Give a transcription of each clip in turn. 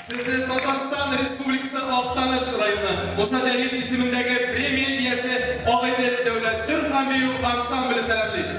Sizni Tatariston Respublikasi Oqtanish rayoni Musa Jalil ismidagi premiya egasi Og'aydi Davlat Jin Hambiyu ansambli salomlaydi.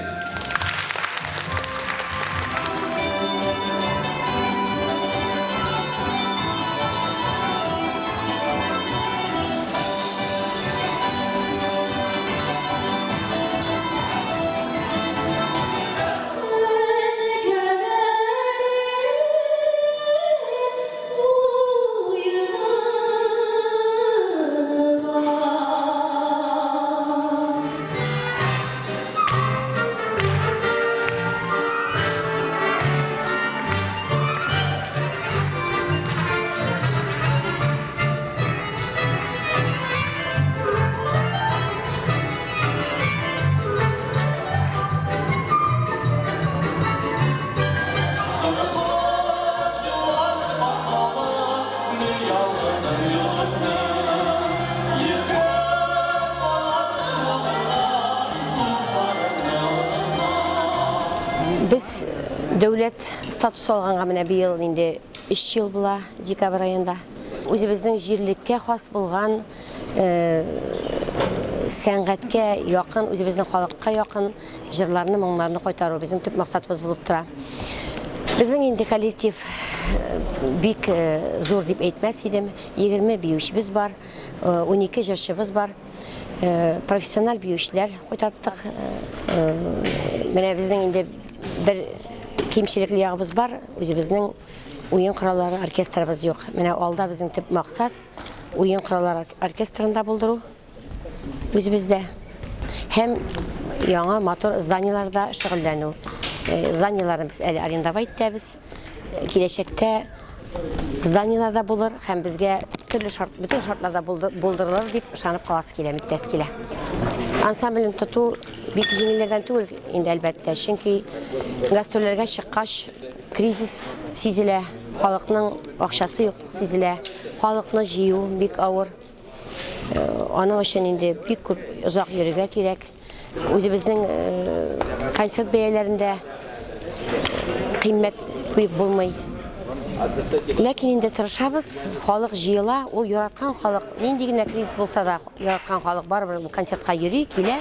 Biz devlet statusu alğanğa менә быел инде 3 ел була декабрь ayında. Үзебезнең җирлеккә хас булган сәнгатькә якын, үзебезнең халыкка якын җырларны, моңнарны кайтару безнең төп максатыбыз булып тора. Безнең инде коллектив бик зур дип әйтмәс идем. 20 биючебез бар, 12 җырчыбыз бар. Профессиональ биючеләр кайтарттык. Менә безнең инде bir kimçilikli yağımız var, özümüzün oyun kuralları orkestrimiz yok. Менә алда bizim tüp maksat oyun kuralları orkestrında bulduru. Özümüzde hem яңа motor zdaniyelerde şөгыльләнү. Zdaniyelerini biz әле арендовать итәбез. Киләчәктә zdaniyelerde bulur, hem bizge bütün şartlarda buldurulur diп ышанып каласы килә, müddәс килә. Ансамбльне тоту бик җиңелләрдән түгел инде әлбәттә, чөнки гастрольләргә чыккач кризис сизелә, халыкның акчасы юк сизелә, халыкны җыю бик авыр. Аның өчен инде бик күп узак йөрергә кирәк. Үзебезнең концерт бәяләрендә кыйммәт күп булмый. Ләкин инде тырышабыз, халык җыела, ул яраткан халык, нинди генә кризис булса да, яраткан халык барыбер бу концертка йөри, килә.